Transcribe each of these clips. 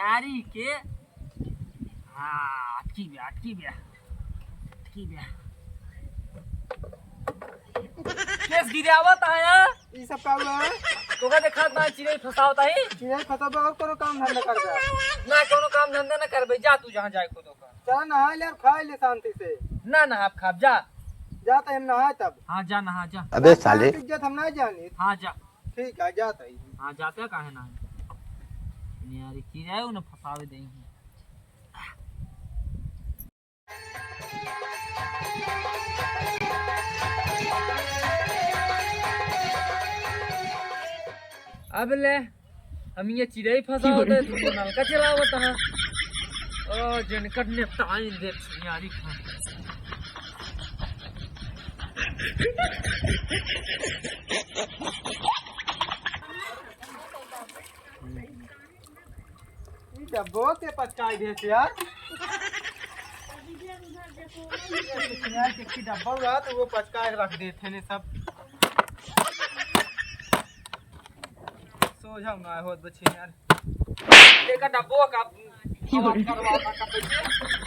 यारी के हाँ अटकी गया केस गिरावत आया ये सब का हुआ है? तो का देखा ना चिड़ै फसावत है चिड़ै फसाबे और कोनो काम धंधा करबे ना कोनो काम धंधा ना करबे जा तू जहां जाए खुद का चल नहा ले और खा ले शांति से ना आप खा जा जाता हम नहा तब हाँ जा नहा जा अबे साले इज्जत हम ना जानी हाँ जा ठीक है जाता ही हाँ जाते काहे ना यारी चिड़ै उन्हें फसावे देंगे अब ले हम ये चिड़ै फसावत है तुमको नलका चलावत है ओ जनकट ने टाइम दे यारी खा ये डब्बो के पचकाई दे यार यार किसी डब्बा हुआ तो वो पचकाए रख देते ने सब सो जाऊंगा होत बच्चे यार देखा डब्बो का करवा का पैसे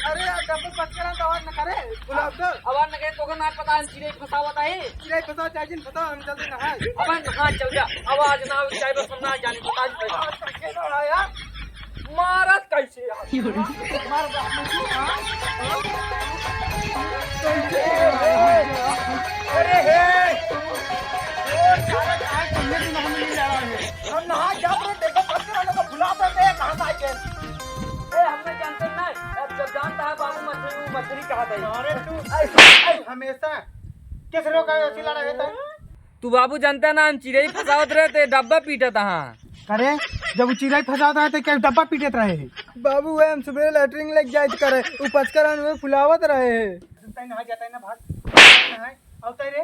अरे यार डब्बो पचकरा तो और न करे गुलाब तो अब न के तो ना पता है चिड़ै फसावत है चिड़ै फसा चार्जिन फसा हम जल्दी नहाए अब नहा चल जा आवाज ना चाहे बस ना जाने पता कैसे ना यार मारत कैसे यार मार अरे हे सारा काय करने भी नहीं मिल रहा है हम नहा जा रहे देखो पचकरा को बुलाते थे कहां से आए ए हमने जानते नहीं अब जब जानता है बाबू मछली कहा था अरे तू हमेशा किस रो का ऐसी लड़ा है तू बाबू जानता है ना हम चिड़ै फसावत रहे थे डब्बा पीटत हां अरे जब वो चिड़ै फसाता है तो क्या डब्बा पीटत रहे बाबू हम सुबह लैटरिन लग जाए करे ऊ पचकरा में फुलावत रहे तै नहा जाता है ना भाग नहाए आवते रे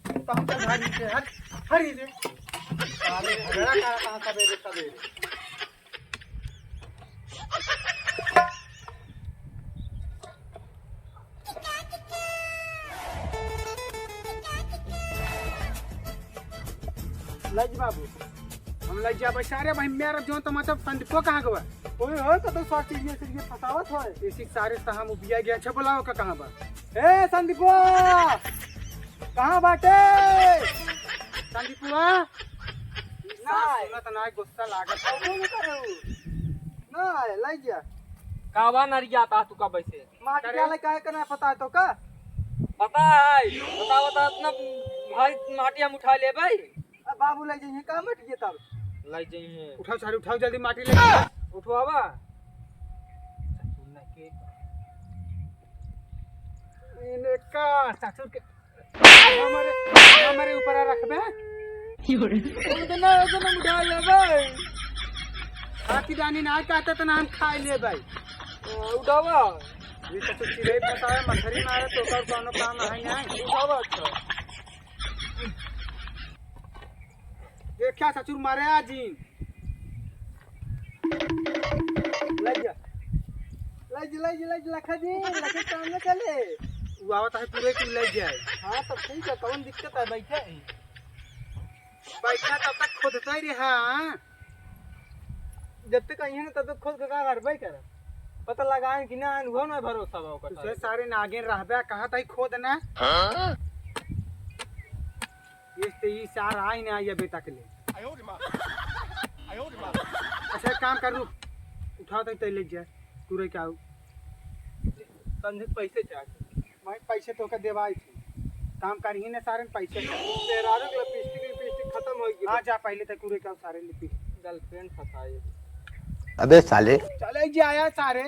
तो हम चल भाग नीचे हरी रे अरे झगड़ा कहां सवेरे लज बाबू हम लज जा सारे भाई मेरा जो तो मतलब संदीपो कहां गवा ओए हो तो साथ चीज से फसावत है इसी सारे से हम उबिया गया अच्छा बुलाओ का कहां बा ए संदीपो कहां बाटे संदीपुआ ना सुनत ना गुस्सा लागत है ना करू ना लज जा कावा नरिया आता तू का बैसे माटी डाले काहे करना पता है तो का पता है बता अपना भाई माटी हम उठा ले भाई बाबू ले जाइए का मट गया तब ले जाइए उठाओ सारे उठाओ जल्दी माटी ले उठवावा इने का ससुर के हमारे ऊपर रखबे उतना उठा ले भाई हाथी दानी ना कहते तो ना हम खा ले भाई उठावा ये तो चिड़ै फसाए मछली मारे तो कर कोनो काम है नहीं उठावा अच्छा ये क्या ससुर मारे आजी लज लखा जी लखे काम न चले वो आवत है पूरे की ले जाए हां तब ठीक है कौन दिक्कत है बैठा तब तक खोदता ही रहा जब तक कहीं ना तब तक खोद का करबे कर पता लगाए कि ना अनुभव ना भरोसा बा ओकर से सारे नागिन रहबे कहा तई खोदना हां ये ते ई सार आई ना ये बेटा के लिए आयो रे मां अच्छा काम करू उठाओ तई ले जा पूरे का संधे पैसे चाहिए मैं पैसे तो का देवाई थी काम करिए ना सारे पैसे तेरा लिपस्टिक खत्म हो गई हां जा पहले तक पूरे का सारे लिपस्टिक गर्लफ्रेंड फसाए अबे साले चले जी आया सारे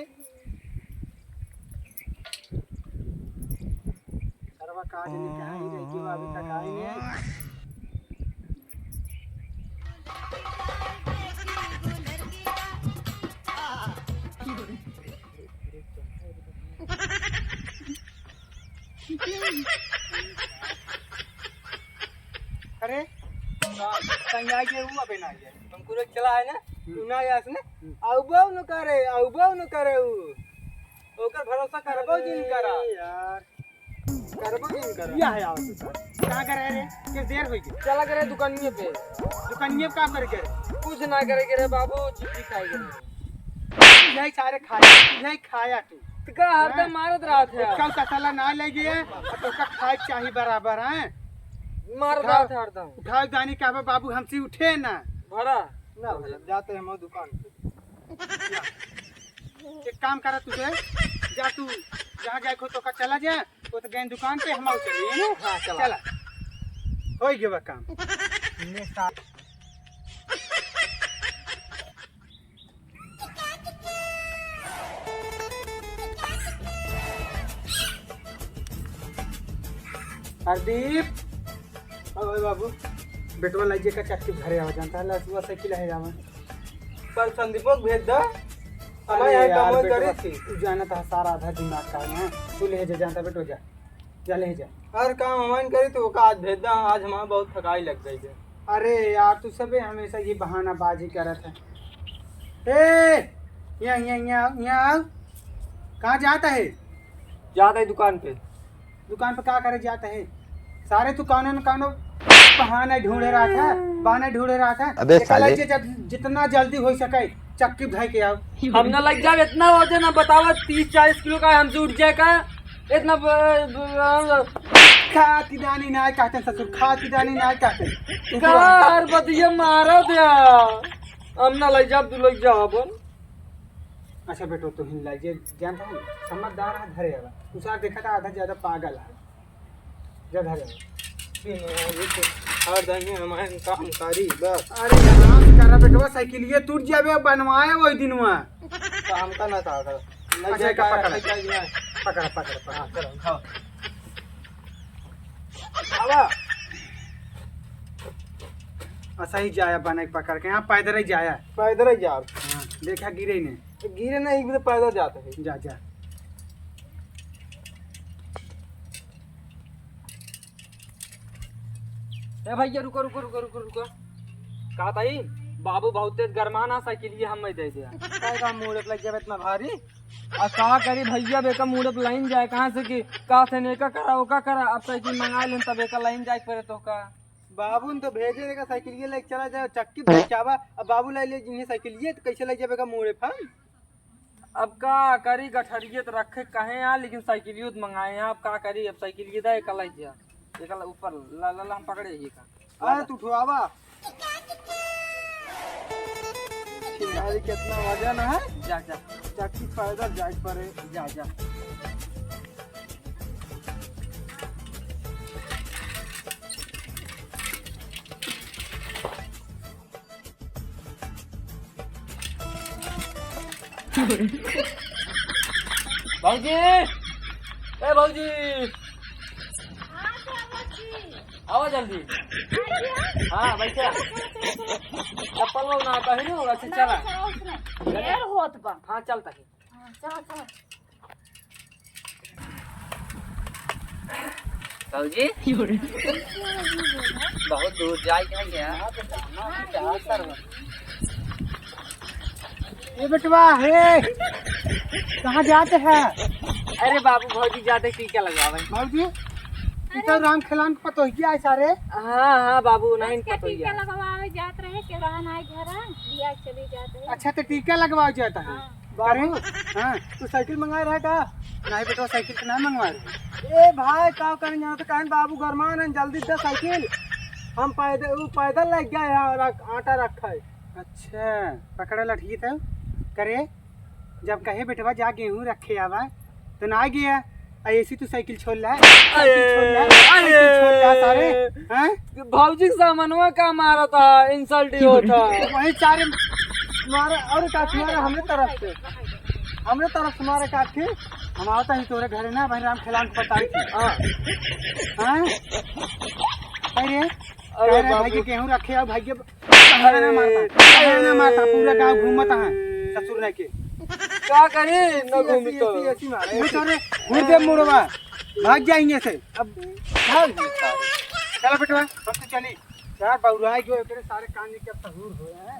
सरवा काज नहीं कहा ही रही कि अभी तक आई नहीं अरे संज्ञा के हुआ बना गया तुमको रे चला है ना सुना यास ने आउबो न करे ओकर भरोसा करबो जिन करा यार करबो जिन करा या है आओ क्या करे रे किस देर होई चला करे दुकानिए पे दुकानिए का कर के कुछ ना करे रे बाबू चिट्ठी खाई करे यही सारे खाया, यही खाया तू तो का हरदम मारत रहा था, कल तसला ना ले गए तो उसका खाए चाहिए बराबर है। मारत रहा था हरदम। उठाओ जानी का बाबू हमसे उठे ना भरा ना जाते हैं हम दुकान पे। एक काम करा तुझे, जा तू जहाँ जाए तो का चला जा, वो तो गए दुकान पे हम चलिए। हाँ चला चला हो गया काम। हरदीप ओए बाबू बेटवा लाइजे का चक्की घरे आवा जानता है लसुआ साइकिल है जावा कल संदीपो को भेज दो। हमें अरे यहाँ यार काम बेटवा, करी थी। तू जाना था सारा आधा दिमाग का है, तू ले जा जानता बेटो, जा जा ले जा। हर काम हमारे करी तो आज भेज दो। आज हमारा बहुत थकाई लग गई है। अरे यार तू सबे हमेशा ये बहानाबाजी करत है। ए यहाँ कहाँ जाता है? जाता है दुकान पे। दुकान पे क्या करे जाता है? सारे तू कौनो न कौनो बहाना ढूंढे रहा था, बहाना ढूंढे रहा था। अबे एक साले। लज्जे जब जितना जल्दी हो सके चक्की भाई के आओ। हमने लग जाए इतना वजन ना बतावा 30-40 किलो का हमसे उठ जाए का इतना खाती दानी ना कहते ससुर, खाती दानी ना कहते। हर बतिया मारो दिया। हमने लग जा तू लग जा अपन। अच्छा बेटो तू हिल लाइए जानता हूँ समझदार है धरे वाला, तुषार देखा था आधा ज्यादा पागल है, जा धरे। हर दिन हमारे काम करी बस। अरे आराम से करा बेटवा, साइकिल ये टूट जावे बनवाए वही दिन में। काम का ना था। अच्छा का पकड़ पकड़ पकड़ पकड़ आवा ऐसा ही जाया बना पकड़ के, यहाँ पैदल ही जाया। पैदल ही जा। हाँ, देखा गिरे ने, गिरे नहीं भी तो पैदल जाते है। जा जा। ए भैया रुको रुको रुको रुको रुको। कहा था ही बाबू बहुत तेज गरमाना साइकिल ये हम दे दिया। का मुड़े लग जावे इतना भारी। आ का करी भैया बेका मुड़े पे लाइन जाए कहाँ से कि का थे ने का करा ओका करा। अब साइकिल मंगा लें तब एका लाइन जाए पड़े तो का। बाबू ने तो भेजे देगा साइकिल ये लेके चला जाए चक्की बेचावा। अब बाबू ले ले जिन्हें साइकिल ये तो कैसे लग जाएगा मुड़े फन। अब का करी गठरिये तो रखे कहे यहाँ लेकिन साइकिल यूज मंगाए यहाँ। अब का करी अब साइकिल ये एक लाइन जा एक ऊपर ला ला हम पकड़े ही का। अरे तू ठुआवा चिंगारी कितना वजन है। जा जा चक्की पैदल जाए पड़े। जा जा। भाजी ए भाजी आओ जल्दी। हाँ बैठा चप्पल वो ना पहनी होगा अच्छा चला। ढेर होत बा। हाँ चलता है। चलो चलो। भाजी बहुत दूर जाए क्या? ये बेटवा है कहाँ जाते हैं? अरे बाबू भौजी जाते टीका लगवावे। बाबूजी इतना राम खिलान को पता है सारे। हाँ हाँ बाबू नहीं क्या पता टीका है। लगवावे जात रहे के रहन आए घर लिया चली जाते हैं। अच्छा तो टीका लगवा जाता है। बारे हाँ तू साइकिल मंगाए रहा का? नहीं बेटवा साइकिल तो नहीं मंगवा रहे। ए भाई का करने यहाँ तो कहन बाबू गरमान है जल्दी दे साइकिल। हम पैदल लग गया यहाँ आटा रखा है। अच्छा पकड़ा लठी था करे जब कहे बेटवा जा गेहूँ रखे आवा तो ना गया ऐसी तू साइकिल छोड़ ला सारे। हाँ भौजी सामानवा का मारा था इंसल्ट ही होता। वही सारे मारे और काठी मारे हमरे तरफ से मारे काठी। हम आता ही तोरे घरे ना भाई राम खिलान को बताई थी। हाँ हाँ अरे अरे भाई के गेहूँ रखे आओ भाई के ना मारता पूरा गाँव घूमता है ससुर ने के क्या करे न घूमी तो। ऐसी मारे घूर दे मुड़वा भाग जाएंगे से। अब चलो बेटवा हम तो चली यार बउराई गए सारे कान के अब सहूर हो रहे हैं।